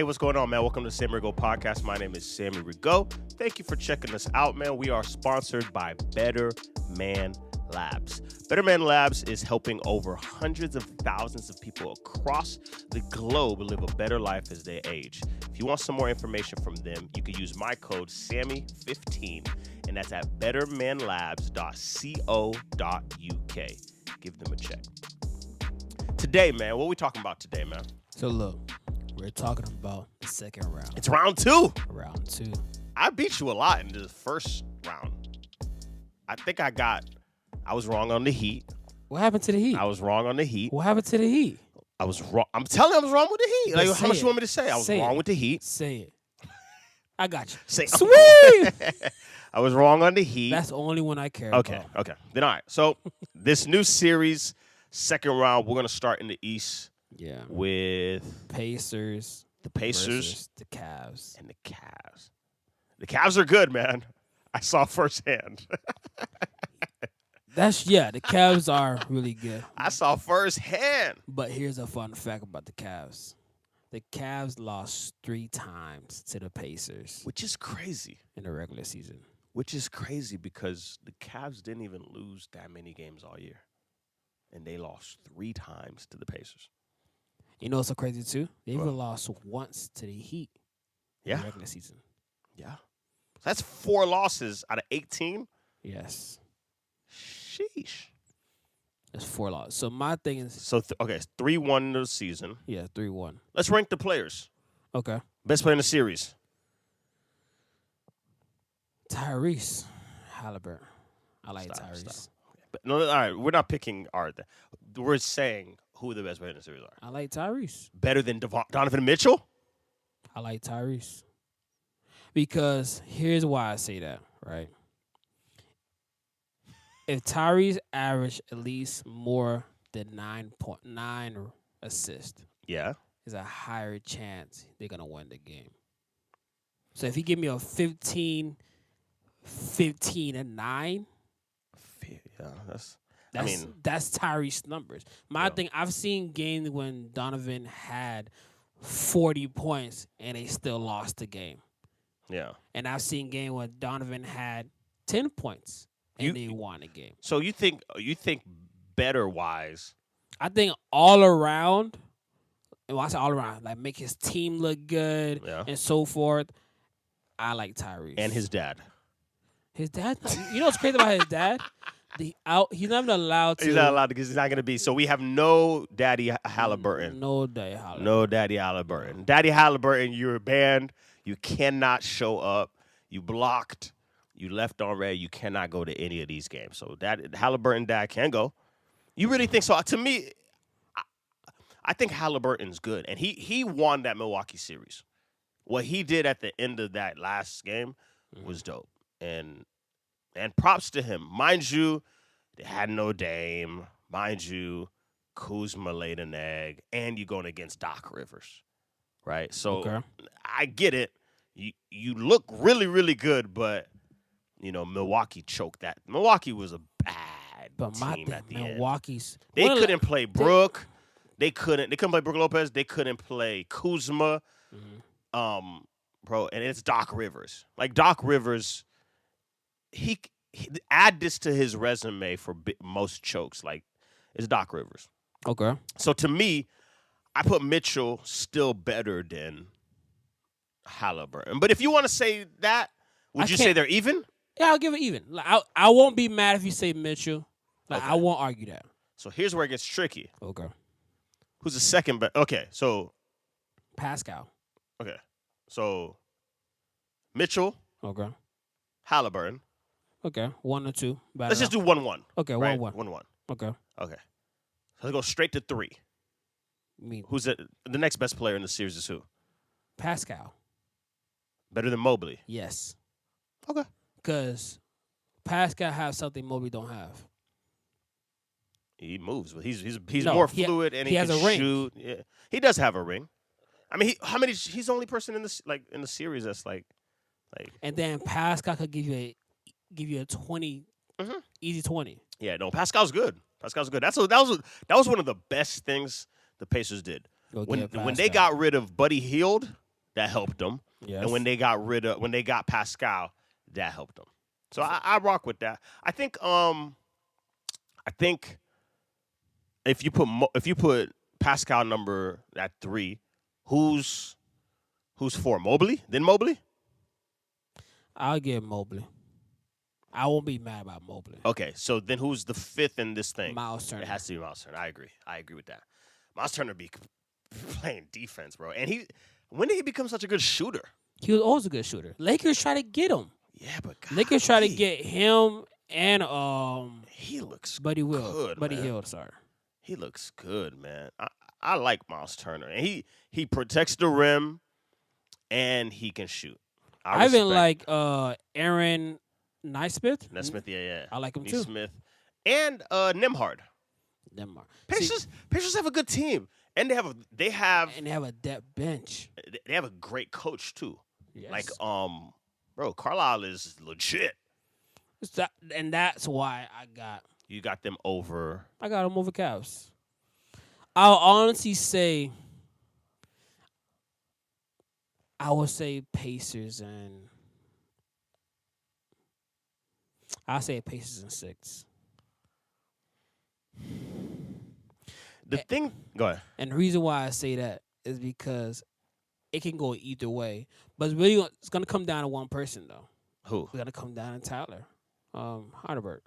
Hey, what's going on, man? Welcome to the Sammy Rigaud podcast. My name is Sammy Rigaud. Thank you for checking us out, man. We are sponsored by Better Man Labs. Better Man Labs is helping over hundreds of thousands of people across the globe live a better life as they age. If you want some more information from them, you can use my code SAMMY15, and that's at bettermanlabs.co.uk. Give them a check. Today, man, what are we talking about today, man? So look, we're talking about the second round. It's round two. Round two. I beat you a lot in the first round. I think I was wrong on the Heat. What happened to the Heat? I was wrong on the Heat. What happened to the Heat? I was wrong. I'm telling you, I was wrong with the Heat. Like, how much you want me to say? I was wrong with the Heat. Say it. I got you. Say Sweet. I was wrong on the Heat. That's the only one I care Okay, about. okay. Then all right. So this new series, second round, we're gonna start in the East. Yeah. With Pacers. The Pacers. Versus the Cavs. And the Cavs. The Cavs are good, man. I saw firsthand. The Cavs are really good. I saw firsthand. But here's a fun fact about the Cavs. The Cavs lost 3 times to the Pacers. Which is crazy. In the regular season. Which is crazy because the Cavs didn't even lose that many games all year. And they lost 3 times to the Pacers. You know what's so crazy, too? They even lost once to the Heat in the regular season. Yeah. So that's 4 losses out of 18? Yes. Sheesh. That's 4 losses. So my thing is... So, it's 3-1 this season. Yeah, 3-1. Let's rank the players. Okay. Best player in the series. Tyrese. Haliburton. I like Tyrese. Stop. But no, all right, we're not picking art. We're saying who the best players in the series are. I like Tyrese. Better than Donovan Mitchell? I like Tyrese. Because here's why I say that, right? If Tyrese averaged at least more than 9.9 assists, there's a higher chance they're going to win the game. So if he give me a 15 and 9, that's Tyrese numbers. My thing, I've seen games when Donovan had 40 points and they still lost the game. Yeah. And I've seen game when Donovan had 10 points and they won the game. So you think better wise? I think all around, and when I say all around, like make his team look good and so forth. I like Tyrese. And his dad. His dad? You know what's crazy about his dad? He's not even allowed to. He's not allowed because he's not going to be. So we have no Daddy Haliburton. No Daddy Haliburton. No Daddy Haliburton. Daddy Haliburton, you're banned. You cannot show up. You blocked. You left on red. You cannot go to any of these games. So Haliburton dad can go. You really think so? To me, I think Haliburton's good. And he won that Milwaukee series. What he did at the end of that last game was dope. And props to him. Mind you, they had no Dame. Mind you, Kuzma laid an egg. And you're going against Doc Rivers. Right? So I get it. You look really, really good, but, Milwaukee choked that. Milwaukee was a bad team at the Milwaukee's end. They couldn't play Brook. They couldn't play Brook Lopez. They couldn't play Kuzma. Bro, and it's Doc Rivers. Like, Doc Rivers... He add this to his resume for most chokes. Like, it's Doc Rivers. Okay. So to me, I put Mitchell still better than Haliburton. But if you want to say that, would you say they're even? Yeah, I'll give it even. Like, I won't be mad if you say Mitchell. Like, I won't argue that. So here's where it gets tricky. Okay. Who's the second best? Okay, so Pascal. Okay, so Mitchell. Okay. Haliburton. Okay, 1 or 2. Let's just do 1-1. Okay, right? 1-1. 1-1. Okay. So let's go straight to 3. Who's the next best player in the series is who? Pascal. Better than Mobley? Yes. Okay. Because Pascal has something Mobley don't have. He moves, but he's more fluid and he has can a ring. shoot. Yeah, he does have a ring. I mean, he's the only person in the series that's like. And then Pascal could give you a 20, easy 20. Yeah, no, Pascal's good. That was one of the best things the Pacers did when they got rid of Buddy Hield. that helped them. Yes. And when they got Pascal, that helped them. So I rock with that. I think if you put Pascal number at 3, who's 4? Mobley? Then Mobley? I'll give Mobley. I won't be mad about Mobley. Okay, so then who's the 5th in this thing? Myles Turner. It has to be Myles Turner. I agree with that. Myles Turner be playing defense, bro. And when did he become such a good shooter? He was always a good shooter. Lakers try to get him. Yeah, but Lakers try to get him and he looks Buddy man. Hield, sorry. He looks good, man. I like Myles Turner, and he protects the rim, and he can shoot. I even like Aaron Nesmith. Yeah. I like him too. Nesmith and Nembhard. Pacers have a good team, and they have a depth bench. They have a great coach too. Yes. Like bro, Carlisle is legit. And that's why you got them over. I got them over Cavs. I'll honestly say I would say Pacers and I'll say Pacers and 6. Go ahead. And the reason why I say that is because it can go either way. But it's going to come down to one person, though. Who? It's going to come down to Tyler. Haliburton.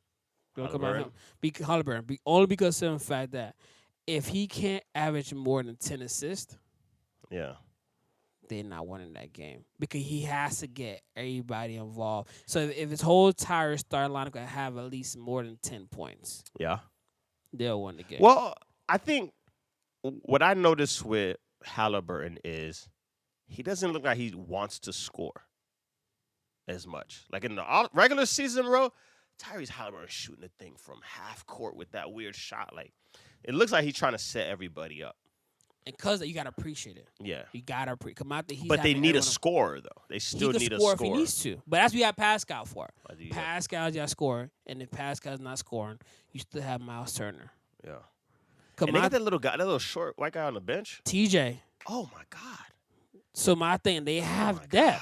Haliburton? Only because of the fact that if he can't average more than 10 assists, yeah, they're not winning that game because he has to get everybody involved. So if his whole entire start lineup can have at least more than 10 points, yeah, they'll win the game. Well, I think what I noticed with Haliburton is he doesn't look like he wants to score as much. Like in the regular season, bro, Tyrese Haliburton shooting the thing from half court with that weird shot. Like it looks like he's trying to set everybody up. And because you got to appreciate it. Yeah. You got to appreciate it. Come out there, but they need a scorer, though. They still need a scorer. If he needs to. But that's what you got Pascal for. Pascal's your scorer. And if Pascal's not scoring, you still have Myles Turner. Yeah. And they got that little guy, that little short white guy on the bench. TJ. Oh, my God. So my thing, they have depth. God.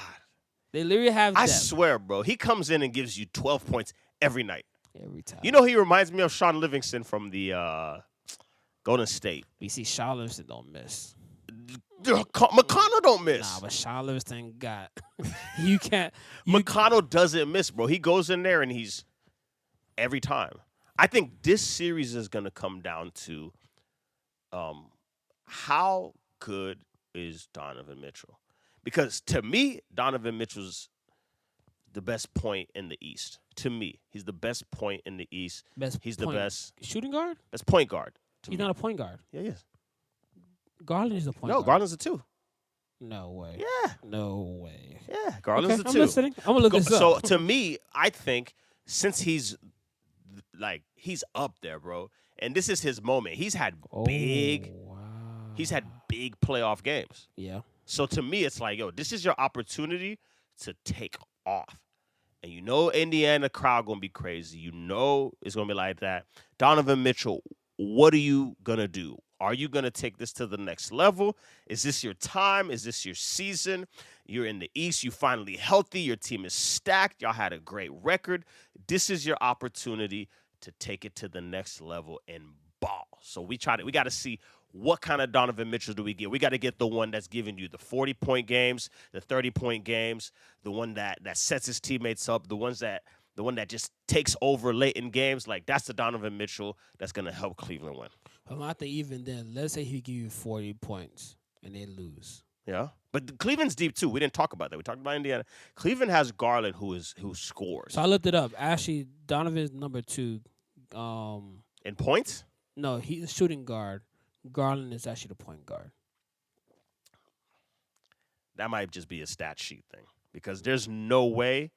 They literally have depth. I swear, bro. He comes in and gives you 12 points every night. Every time. You know, he reminds me of Sean Livingston from the Golden State. We see Sean Livingston don't miss. McConnell don't miss. Nah, but Sean Livingston got. You can't. McConnell doesn't miss, bro. He goes in there and he's every time. I think this series is going to come down to how good is Donovan Mitchell? Because to me, Donovan Mitchell's the best point in the East. To me, he's the best point in the East. He's the best shooting guard. Best point guard. He's not a point guard. Yeah, he is. Garland is a point guard. No, Garland's a 2. No way. Yeah. No way. Yeah, Garland's a 2. I'm listening. I'm going to look this up. So, to me, I think since he's up there, bro, and this is his moment. He's had big playoff games. Yeah. So, to me, it's like, yo, this is your opportunity to take off. And you know Indiana crowd going to be crazy. You know it's going to be like that. Donovan Mitchell, what are you going to do? Are you going to take this to the next level? Is this your time? Is this your season? You're in the East. You're finally healthy. Your team is stacked. Y'all had a great record. This is your opportunity to take it to the next level and ball. So we got to see what kind of Donovan Mitchell do we get. We got to get the one that's giving you the 40-point games, the 30-point games, the one that sets his teammates up, the one that just takes over late in games. Like, that's the Donovan Mitchell that's going to help Cleveland win. I think even then, let's say he give you 40 points and they lose. Yeah. But Cleveland's deep, too. We didn't talk about that. We talked about Indiana. Cleveland has Garland who scores. So I looked it up. Actually, Donovan's number 2. In points? No, he's a shooting guard. Garland is actually the point guard. That might just be a stat sheet thing. Because there's no way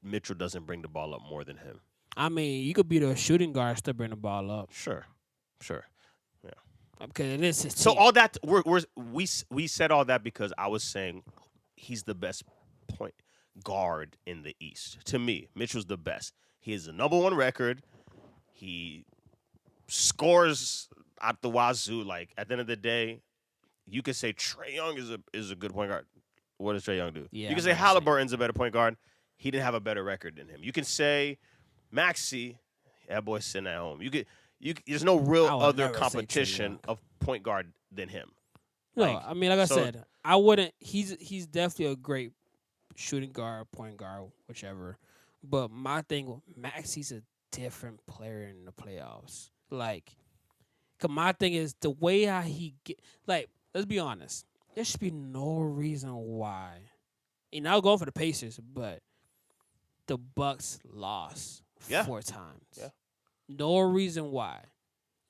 Mitchell doesn't bring the ball up more than him. I mean, you could be the shooting guard, still bring the ball up. Sure. Yeah. Because it is his team. So all that we said all that because I was saying he's the best point guard in the East. To me, Mitchell's the best. He has the number 1 record. He scores out the wazoo. Like, at the end of the day, you could say Trae Young is a good point guard. what does Trae Young do? Yeah, you can I'm say not saying- Haliburton's a better point guard. He didn't have a better record than him. You can say Maxey, that boy's sitting at home. There's no real I would other never say Trae competition Young. of point guard than him. No, Like, I mean, like I so- said, I wouldn't. He's definitely a great shooting guard, point guard, whichever. But my thing, Maxey's a different player in the playoffs. Like, 'cause my thing is the way how he get. Like, let's be honest. There should be no reason why. And I'll go for the Pacers, but the Bucks lost Yeah. 4 times. Yeah. No reason why.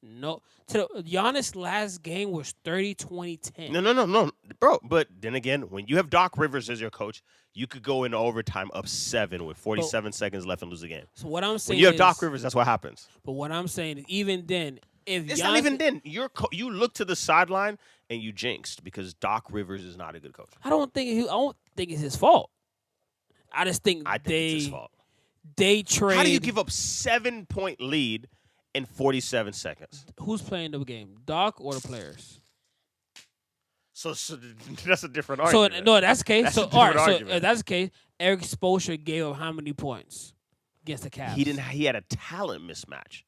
No, Giannis' last game was 30-20-10. No, bro. But then again, when you have Doc Rivers as your coach, you could go into overtime up 7 with 47 seconds left and lose the game. So what I'm saying When you have is, Doc Rivers, that's what happens. But what I'm saying is, even then, if It's Giannis, not even then. You look to the sideline and you jinxed because Doc Rivers is not a good coach. I don't think it's his fault. I just think I think it's his fault. They trade. How do you give up 7-point lead in 47 seconds? Who's playing the game, Doc or the players? So that's a different So argument. no, that's the case. That's So a all different right. So argument. if that's the case, Eric Spoelstra gave up how many points against the Cavs? He had a talent mismatch.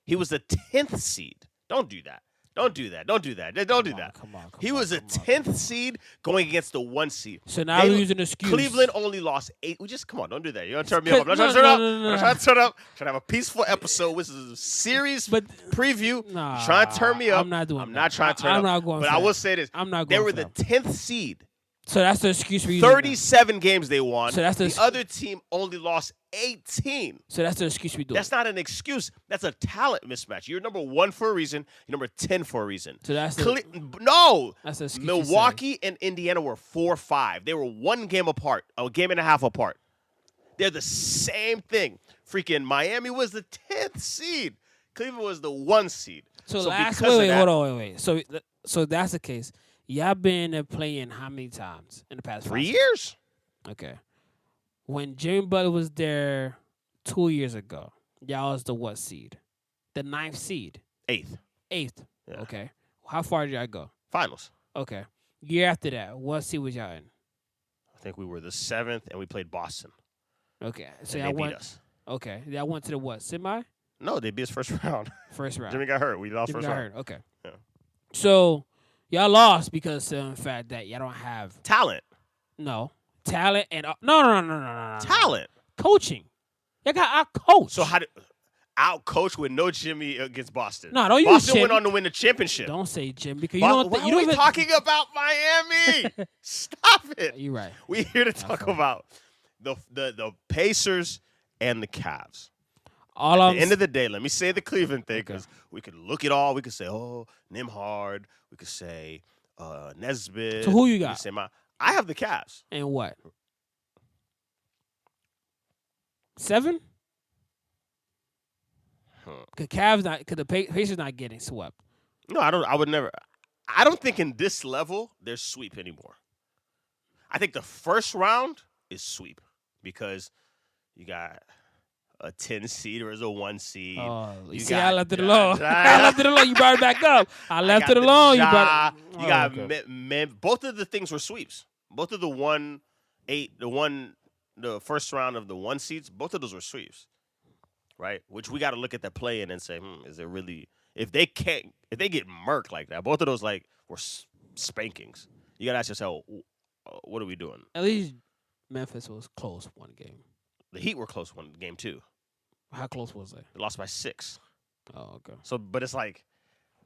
He was the 10th seed. Don't do that. Don't do that. Don't do that. Don't do that. Come on. He was a 10th seed going against the 1 seed. So now They- we're using an excuse. Cleveland only lost 8. We just come on, don't do that. You're gonna turn me Cause- up. I'm not trying to turn no, up. no, no, I'm no. trying to turn up. Trying to have a peaceful episode. This is a series But- preview. Nah, You're trying to turn me up. I'm not doing I'm that. not trying to turn I'm up. not going But for I will that. say this. I'm not They going were for the that. 10th seed. So that's the excuse for using. 37 games they won. So that's the- the other team only lost 18. So that's the excuse we do. That's not an excuse. That's a talent mismatch. You're number 1 for a reason. You're number 10 for a reason. So that's the- No. That's the excuse you Milwaukee and Indiana were 4-5. They were 1 game apart, a game and a half apart. They're the same thing. Freaking Miami was the 10th seed. Cleveland was the 1 seed. So because last of wait, that- hold on, wait. So that's the case. Y'all been there playing how many times in the past 3 5 years. Okay. When Jimmy Butler was there 2 years ago, y'all was the what seed? The 9th seed. 8th. 8th. Yeah. Okay. How far did y'all go? Finals. Okay. Year after that, what seed was y'all in? I think we were the 7th, and we played Boston. Okay. So And y'all they beat went. us. Okay. Y'all went to the what? Semi? No, they beat us first round. First round. Jimmy got hurt. We lost Jimmy first got round. hurt. Okay. Yeah. So y'all lost because of the fact that y'all don't have Talent. talent and no. Talent. Coaching. Y'all got our coach. So how did out coach with no Jimmy against Boston? No, don't use Boston Jimmy. went on to win the championship. Don't say Jim because you Why don't. why You are don't we even, talking about Miami? Stop it. You're right. We're here to talk fine. about the Pacers and the Cavs. All At I'm the end of the day, let me say the Cleveland thing Okay. because we could look at all. We could say, Nimhard. We could say Nesbitt. So who you We got? could say I have the Cavs. and what 7? Cause Cavs not. Cause the Pacers not getting swept. No, I don't. I would never. I don't think in this level there's sweep anymore. I think the first round is sweep because you got a 10 seed or is a 1 seed. Oh, you You see, I got left it Ja- alone. Ja- I left it alone. You brought it back up. I left it got the alone. You Ja, brought. You got okay. both of the things were sweeps. Both of the 1-8, the first round of the 1 seeds. Both of those were sweeps, right? Which we got to look at that play in and say, is it really? If they get murked like that, both of those were spankings. You got to ask yourself, what are we doing? At least Memphis was close one game. The Heat were close one game too. How close was they? They lost by 6. Oh, okay. So, but it's like,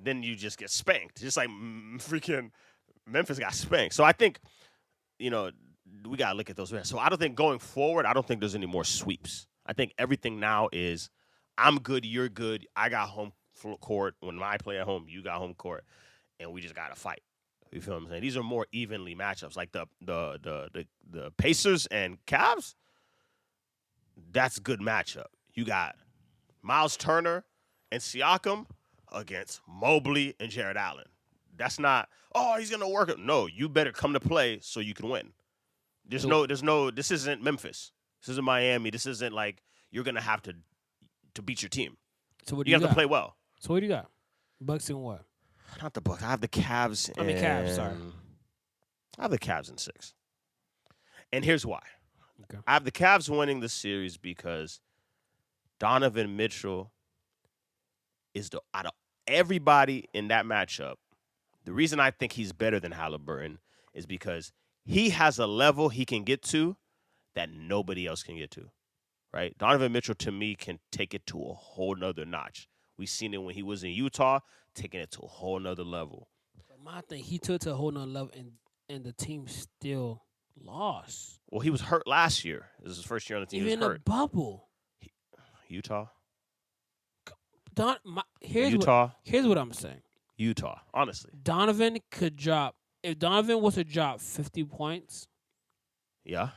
then you just get spanked. Just like freaking Memphis got spanked. So I think, we got to look at those. So I don't think going forward, I don't think there's any more sweeps. I think everything now is, I'm good, you're good. I got home court. When I play at home, you got home court. And we just got to fight. You feel what I'm saying? These are more evenly matchups. Like the Pacers and Cavs, that's a good matchup. You got Myles Turner and Siakam against Mobley and Jared Allen. That's not, he's going to work it. No, you better come to play so you can win. This isn't Memphis. This isn't Miami. This isn't like you're going to have to beat your team. So what do You you have got? to play well. So what do you got? Bucks and what? Not the Bucks. I have the Cavs. I mean, Cavs, sorry. I have the Cavs in 6. And here's why. Okay. I have the Cavs winning the series because Donovan Mitchell is out of everybody in that matchup. The reason I think he's better than Haliburton is because he has a level he can get to that nobody else can get to, right? Donovan Mitchell, to me, can take it to a whole nother notch. We've seen it when he was in Utah, taking it to a whole nother level. But my thing, he took it to a whole nother level, and the team still lost. Well, he was hurt last year. This is his first year on the team. Even in He was the hurt. bubble. Utah? Here's Utah? what I'm saying. Utah, honestly. Donovan could drop. If Donovan was to drop 50 points, Yeah.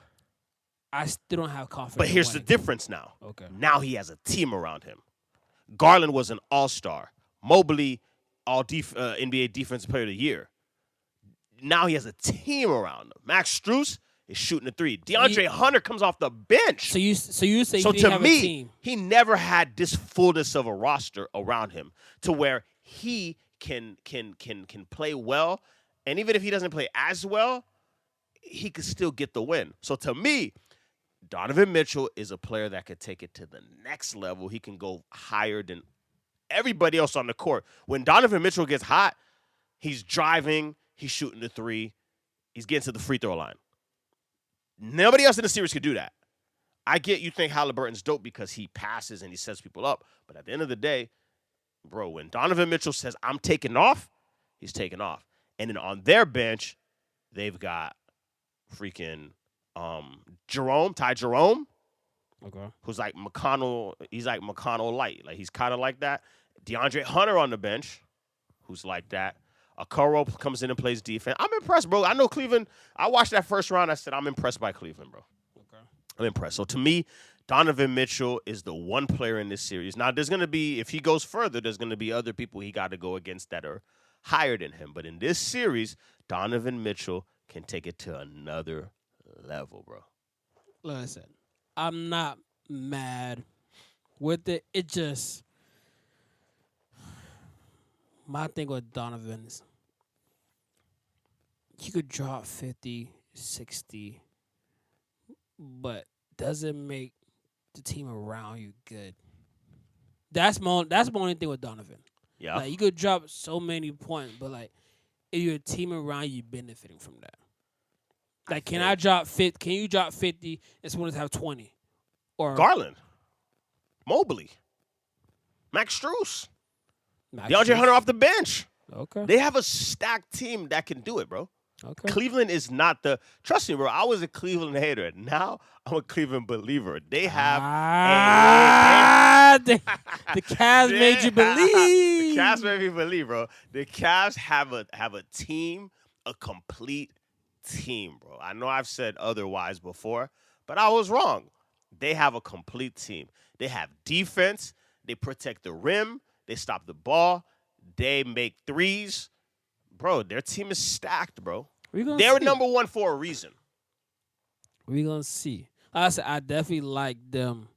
I still don't have confidence. But in here's the winning. difference now. Okay. Now he has a team around him. Garland was an all-star. Mobley, NBA Defensive Player of the Year. Now he has a team around him. Max Strus is shooting a three. DeAndre Hunter comes off the bench. So you say So he didn't to have a me, team. he never had this fullness of a roster around him to where he can play well, and even if he doesn't play as well, he could still get the win. So to me, Donovan Mitchell is a player that could take it to the next level. He can go higher than everybody else on the court. When Donovan Mitchell gets hot, he's driving, he's shooting the three, he's getting to the free throw line. Nobody else in the series could do that. I get you think Haliburton's dope because he passes and he sets people up, but at the end of the day, bro, when Donovan Mitchell says, I'm taking off, he's taking off. And then on their bench, they've got freaking Ty Jerome, Okay. who's like McConnell. He's like McConnell light. Like, he's kind of like that. DeAndre Hunter on the bench, who's like that. Okoro comes in and plays defense. I'm impressed, bro. I know Cleveland. I watched that first round. I said, I'm impressed by Cleveland, bro. Okay. I'm impressed. So to me, Donovan Mitchell is the one player in this series. Now, there's going to be, if he goes further, there's going to be other people he got to go against that are higher than him. But in this series, Donovan Mitchell can take it to another level, bro. Listen, I'm not mad with it. It just, my thing with Donovan is you could drop 50, 60, but doesn't make the team around you good. That's my only thing with Donovan. Yeah. Like, you could drop so many points, but like, if your team around you benefiting from that. Like, can you drop 50 and someone have 20? Or Garland, Mobley, Max Strus, Max DeAndre Strus? Hunter off the bench. Okay. They have a stacked team that can do it, bro. Okay. Cleveland is not the – trust me, bro. I was a Cleveland hater. Now I'm a Cleveland believer. They have the Cavs made you believe. The Cavs made me believe, bro. The Cavs have a team, a complete team, bro. I know I've said otherwise before, but I was wrong. They have a complete team. They have defense. They protect the rim. They stop the ball. They make threes. Bro, their team is stacked, bro. They're number one for a reason. We're going to see. Like I said, I definitely like them.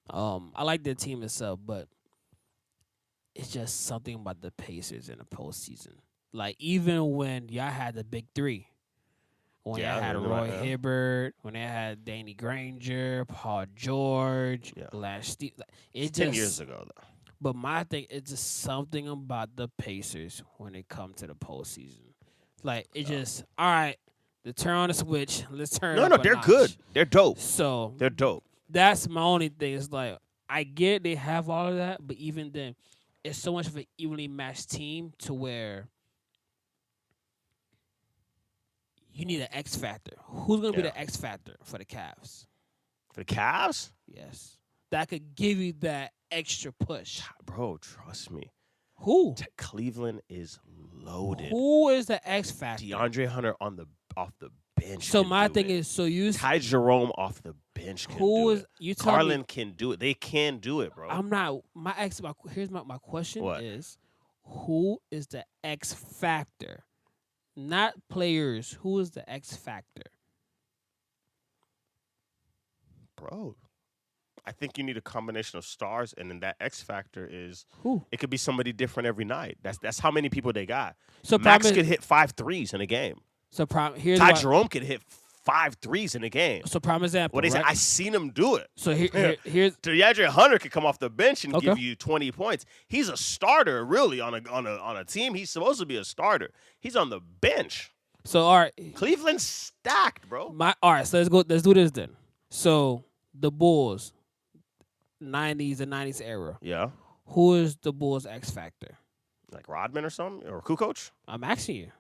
I like their team itself, but it's just something about the Pacers in the postseason. Like, even when y'all had the big three, when they had Roy Hibbert, when they had Danny Granger, Paul George, Lance Steve. It's 10 years ago, though. But my thing, it's just something about the Pacers when it comes to the postseason. Like, it just, all right, to turn on the switch, let's turn it up a they're notch. good. They're dope. So they're dope. That's my only thing. It's like, I get they have all of that, but even then, it's so much of an evenly matched team to where you need an X factor. Who's going to be the X factor for the Cavs? For the Cavs? Yes. That could give you that extra push. Bro, trust me. Who? Cleveland is loaded. Who is the X factor? DeAndre Hunter off the bench. So my thing is, so you Ty Jerome off the bench can do it. You Garland can do it. They can do it, bro. I'm not. Here's my question is, who is the X factor? Not players. Who is the X factor? Bro, I think you need a combination of stars, and then that X factor is who? It could be somebody different every night. That's how many people they got. So Max could hit 5 threes in a game. So Ty Jerome could hit 5 threes in a game. So prime example. What they say, right? I seen him do it. So here's DeAndre Hunter could come off the bench and Okay. give you 20 points. He's a starter, really, on a team. He's supposed to be a starter. He's on the bench. so all right. Cleveland's stacked, bro. All right. So let's do this then. So the Bulls, 90s and 90s era. Yeah. Who is the Bulls X factor? Like Rodman or something? Or Kukoc? I'm asking you.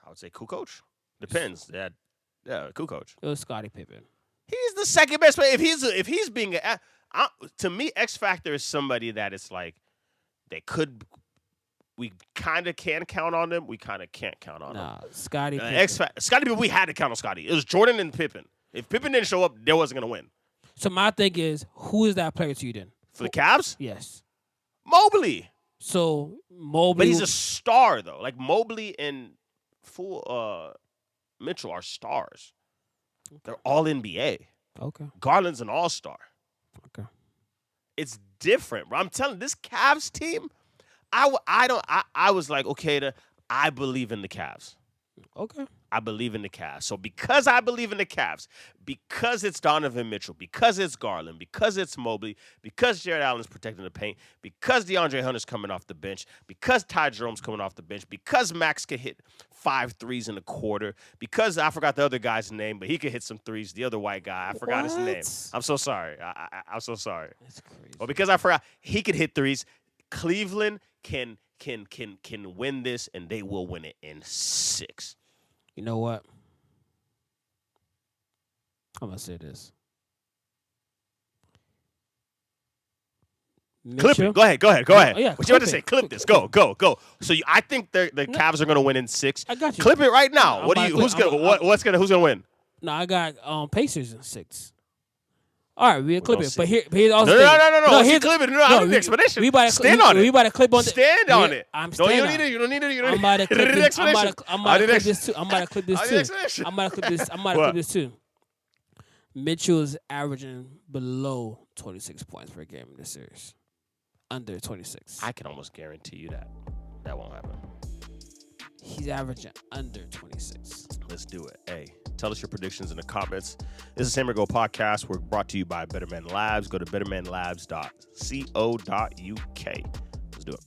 I would say Kukoc. Depends. Yeah, Kukoc. It was Scottie Pippen. He's the second best player. If he's being to me, X Factor is somebody that it's like we kind of can count on them. We kind of can't count on them. Nah, Scottie Pippen. Scottie Pippen, we had to count on Scottie. It was Jordan and Pippen. If Pippen didn't show up, they wasn't gonna win. So my thing is, who is that player to you then? For the Cavs, Yes. Mobley. So Mobley. But he's a star though. Like Mobley and Mitchell are stars. They're all NBA. Okay. Garland's an all-star. Okay. It's different, bro. I'm telling you, this Cavs team, I was like, okay, I believe in the Cavs. Okay. I believe in the Cavs. So because I believe in the Cavs, because it's Donovan Mitchell, because it's Garland, because it's Mobley, because Jared Allen's protecting the paint, because DeAndre Hunter's coming off the bench, because Ty Jerome's coming off the bench, because Max could hit 5 threes in a quarter, because I forgot the other guy's name, but he could hit some threes. The other white guy, I forgot his name. I'm so sorry. I'm so sorry. That's crazy. Well, because I forgot he could hit threes, Cleveland can win this, and they will win it in 6. You know what? I'm gonna say this. Clip Mitchell? it. Go ahead. Oh, yeah, What you about to clip say? it. Clip this. Go. So I think the Cavs are going to win in 6. I got you. Clip it right now. I'm What do about you? to Who's clip- gonna? Who's gonna win? No, I got Pacers in 6. All right, we'll clip gonna it. see. But here's also No. Once you here's clip it, I need the explanation. We about to Stand on it. We about to clip on the, Stand on it. I'm You standing. don't need it. You don't need it. You don't I'm need about to it. clip this. I'm Explanation. about to clip this too. I'm about to clip this I need too. explanation. I'm about to clip this. I'm about to What? clip this too. Mitchell is averaging below 26 points per game in this series. Under 26. I can almost guarantee you that won't happen. He's averaging under 26. Let's do it. Hey, tell us your predictions in the comments. This is Sammy Rigaud Podcast. We're brought to you by Better Man Labs. Go to bettermanlabs.co.uk. Let's do it.